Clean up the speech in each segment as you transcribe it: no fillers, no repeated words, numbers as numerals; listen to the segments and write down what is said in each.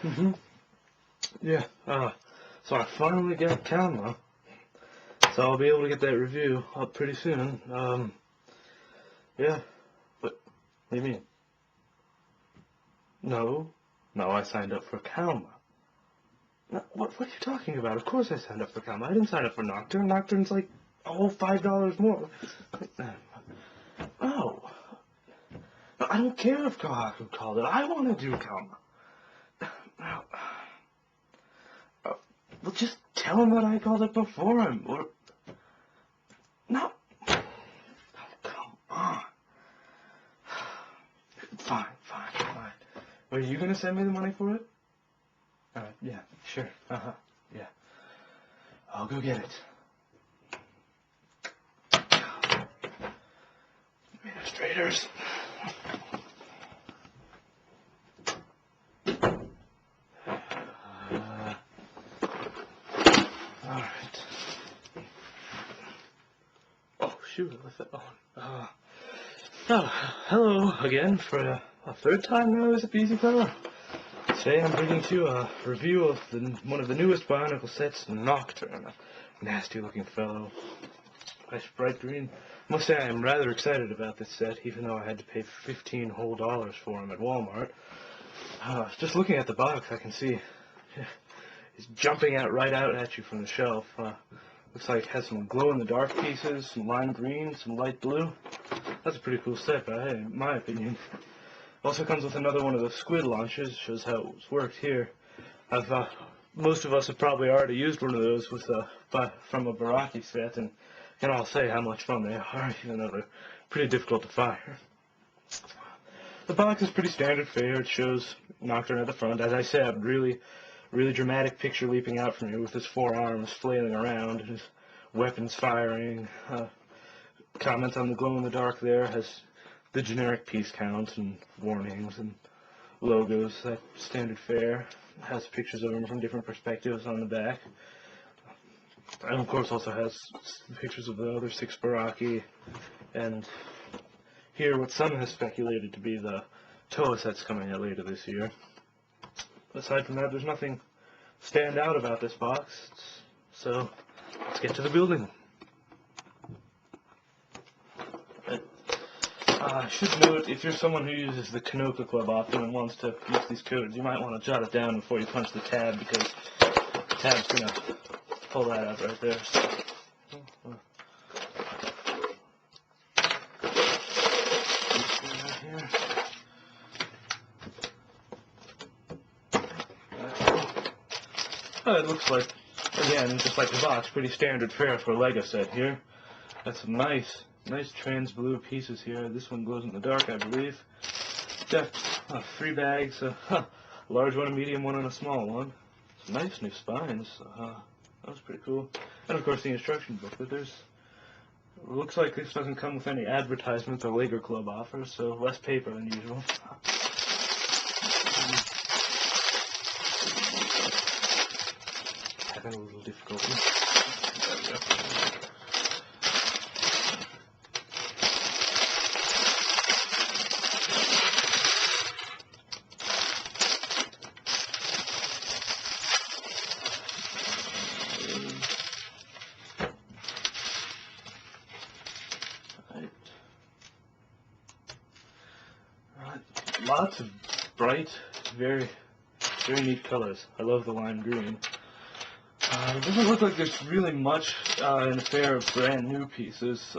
Mm-hmm. Yeah, so I finally got camera, so I'll be able to get that review up pretty soon. Yeah, but what do you mean? No, I signed up for Calma. No, what are you talking about? Of course I signed up for Calma. I didn't sign up for Nocturn. Nocturn's like a whole $5 more. No, I don't care if Kohaku called it. I want to do Calma. Now, well, just tell him that I called it before him. Or no. Oh, come on. Fine. Are you gonna send me the money for it? Yeah, sure. Yeah. I'll go get it. Administrators. Alright. Oh, shoot, I left that on. Hello again for a third time now as a BZPower. Today I'm bringing to you a review of one of the newest Bionicle sets, Nocturn. A nasty looking fellow. Nice bright green. I must say I am rather excited about this set, even though I had to pay $15 whole for him at Walmart. Just looking at the box, I can see he's jumping out right out at you from the shelf. Looks like it has some glow-in-the-dark pieces, some lime green, some light blue. That's a pretty cool set, in my opinion. Also comes with another one of the squid launchers, shows how it's worked here. Most of us have probably already used one of those from a Baraki set, and can all say how much fun they are, even though they're pretty difficult to fire. The box is pretty standard fare. It shows Nocturn at the front. As I said, really dramatic picture leaping out from you with his four arms flailing around and his weapons firing. Comment on the glow-in-the-dark there has the generic piece counts and warnings and logos. That standard fare has pictures of him from different perspectives on the back. And of course also has pictures of the other 6 Baraki, and here what some has speculated to be the Toa sets coming out later this year. Aside from that, there's nothing stand out about this box, so let's get to the building. I should note, if you're someone who uses the Kanoka Club often and wants to use these codes, you might want to jot it down before you punch the tab, because the tab's going to pull that out right there. So. It looks like, again, just like the box, pretty standard fare for a Lego set here. Got some nice trans blue pieces here. This one glows in the dark, I believe. Got 3 bags, a large one, a medium one, and a small one. Some nice new spines. That was pretty cool. And of course the instruction booklet. Looks like this doesn't come with any advertisements or Lego Club offers, so less paper than usual. Having a little difficulty. There we go. Lots of bright, very neat colors. I love the lime green. It doesn't look like there's really much in the fare of brand new pieces.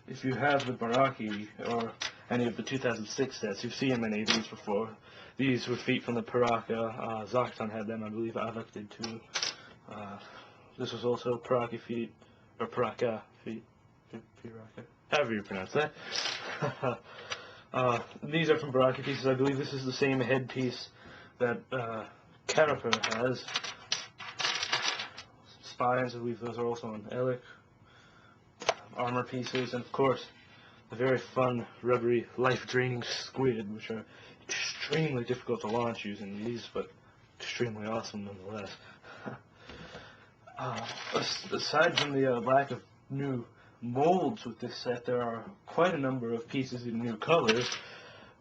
If you have the Baraki or any of the 2006 sets, you've seen many of these before. These were feet from the Paraka. Zocton had them, I believe Avak did too. This was also Paraki feet, or Paraka feet. Piraka. However you pronounce that. These are from Baraki pieces. I believe this is the same headpiece that Caraper has. Spines, I believe those are also on Elec. Armor pieces, and of course, the very fun, rubbery, life-draining squid, which are extremely difficult to launch using these, but extremely awesome nonetheless. Aside from the lack of new molds with this set, there are quite a number of pieces in new colors.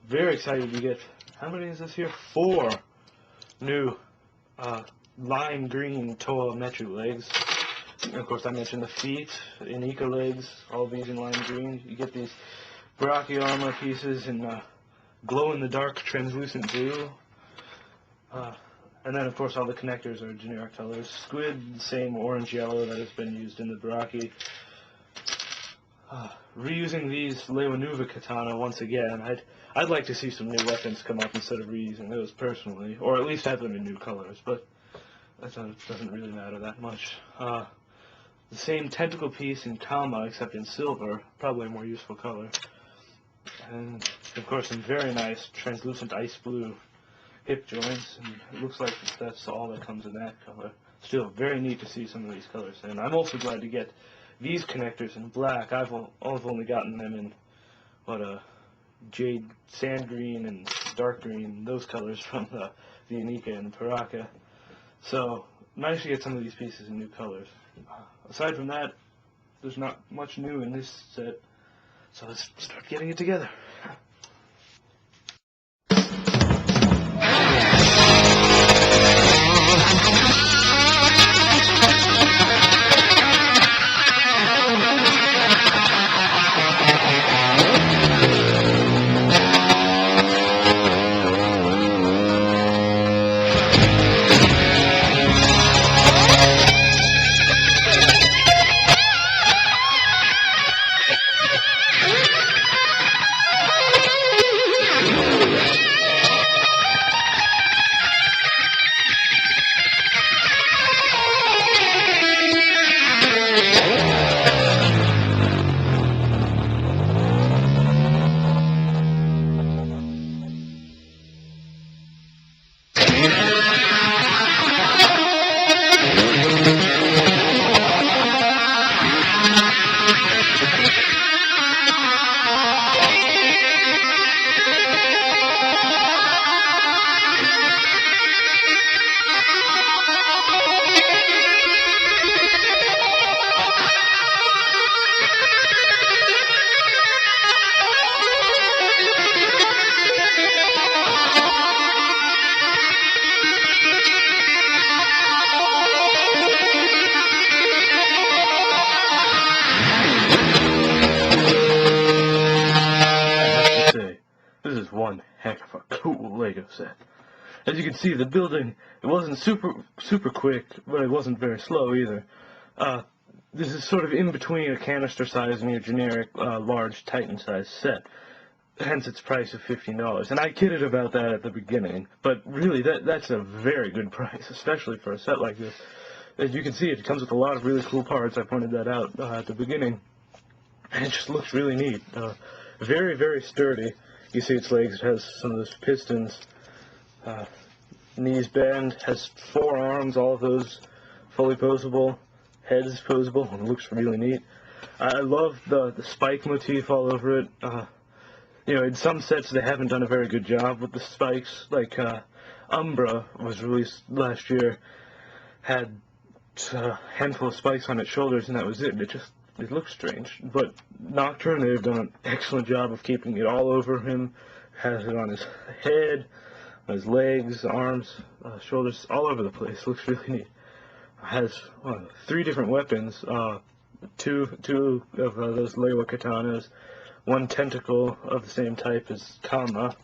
Very excited to get, how many is this here? 4 new lime green Toa Metru legs. And of course, I mentioned the feet, Inika legs, all these in lime green. You get these Baraki armor pieces in glow-in-the-dark translucent blue. And then, of course, all the connectors are generic colors. Squid, same orange-yellow that has been used in the Baraki. Reusing these Leonuva katana once again. I'd like to see some new weapons come up instead of reusing those personally, or at least have them in new colors, but that doesn't really matter that much. The same tentacle piece in Kama, except in silver, probably a more useful color. And, of course, some very nice translucent ice blue hip joints, and it looks like that's all that comes in that color. Still, very neat to see some of these colors, and I'm also glad to get these connectors in black. I've only gotten them in, jade sand green and dark green, those colors from the Inika and Paraka. So, nice to get some of these pieces in new colors. Aside from that, there's not much new in this set, so let's start getting it together. This is one heck of a cool Lego set. As you can see, the building, it wasn't super quick, but it wasn't very slow either. This is sort of in between a canister size and your generic large Titan size set. Hence its price of $15. And I kidded about that at the beginning, but really that's a very good price, especially for a set like this. As you can see, it comes with a lot of really cool parts. I pointed that out at the beginning. And it just looks really neat. Very, very sturdy. You see its legs, it has some of those pistons. Knees bend, has 4 arms, all of those fully posable. Head is posable, and it looks really neat. I love the spike motif all over it. In some sets they haven't done a very good job with the spikes. Like Umbra was released last year, had a handful of spikes on its shoulders, and that was it. It looks strange. But Nocturn, they've done an excellent job of keeping it all over him. Has it on his head, on his legs, arms, shoulders, all over the place. Looks really neat. Has 3 different weapons. Two of those Leiwa katanas, 1 tentacle of the same type as Kama,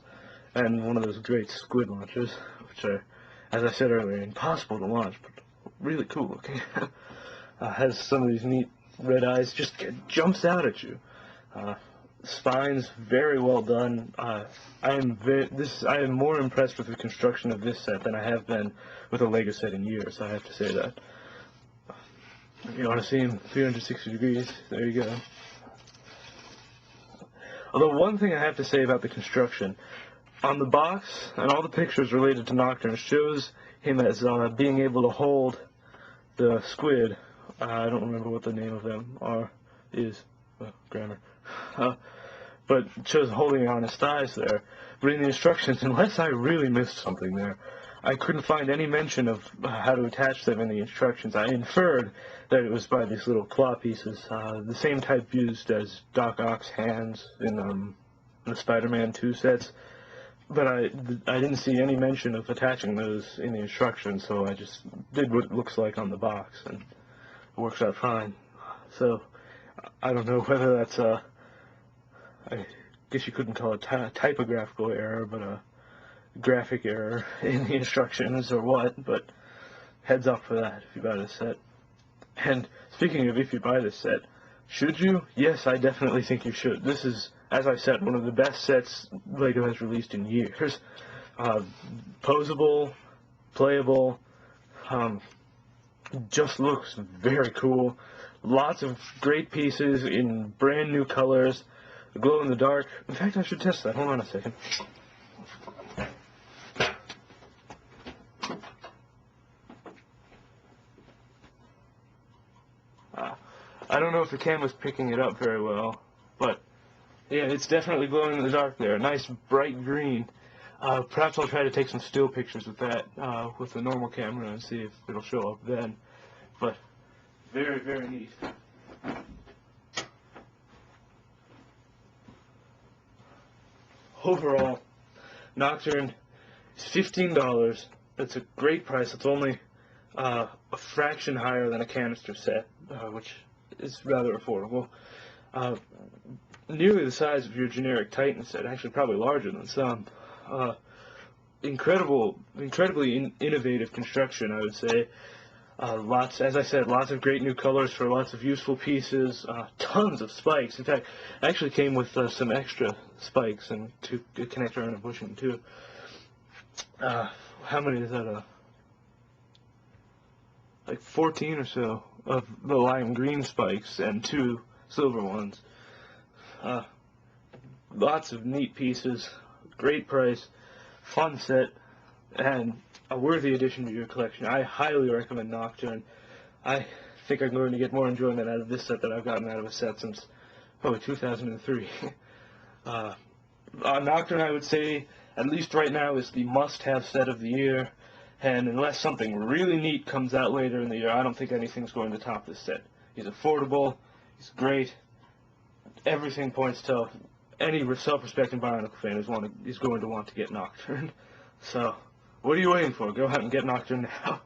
and one of those great squid launchers, which are, as I said earlier, impossible to launch, but really cool looking. Has some of these neat red eyes, just jumps out at you. Spine's very well done. I am more impressed with the construction of this set than I have been with a Lego set in years. I have to say that. If you want to see him 360 degrees, there you go. Although one thing I have to say about the construction, on the box and all the pictures related to Nocturne shows him as being able to hold the squid. I don't remember what the name of them is. Grammar. But it shows holding it on his thighs there. But in the instructions, unless I really missed something there, I couldn't find any mention of how to attach them in the instructions. I inferred that it was by these little claw pieces, the same type used as Doc Ock's hands in the Spider-Man 2 sets. but I didn't see any mention of attaching those in the instructions, so I just did what it looks like on the box, and it works out fine. So I don't know whether that's a, I guess you couldn't call it typographical error, but a graphic error in the instructions or what, but heads up for that if you buy this set. And speaking of if you buy this set, should you? Yes, I definitely think you should. This is, as I said, one of the best sets LEGO has released in years. Posable, playable, just looks very cool. Lots of great pieces in brand new colors. Glow in the dark. In fact, I should test that. Hold on a second. I don't know if the camera's picking it up very well, but yeah, it's definitely glowing in the dark there. A nice bright green. Perhaps I'll try to take some still pictures with that, with the normal camera, and see if it'll show up then. But very, very neat. Overall, Nocturn is $15. That's a great price. It's only a fraction higher than a canister set, which is rather affordable. Nearly the size of your generic Titan set, actually probably larger than some. Incredibly innovative construction, I would say. As I said, lots of great new colors for lots of useful pieces. Tons of spikes. In fact, it actually came with some extra spikes and to connect around a bushing too. How many is that? Like 14 or so of the lime green spikes and 2 silver ones. Lots of neat pieces, great price, fun set, and a worthy addition to your collection. I highly recommend Nocturn. I think I'm going to get more enjoyment out of this set than I've gotten out of a set since probably 2003. Nocturn, I would say, at least right now, is the must-have set of the year. And unless something really neat comes out later in the year, I don't think anything's going to top this set. He's affordable, he's great, everything points to any self-respecting Bionicle fan is going to want to get Nocturne. So, what are you waiting for? Go out and get Nocturne now.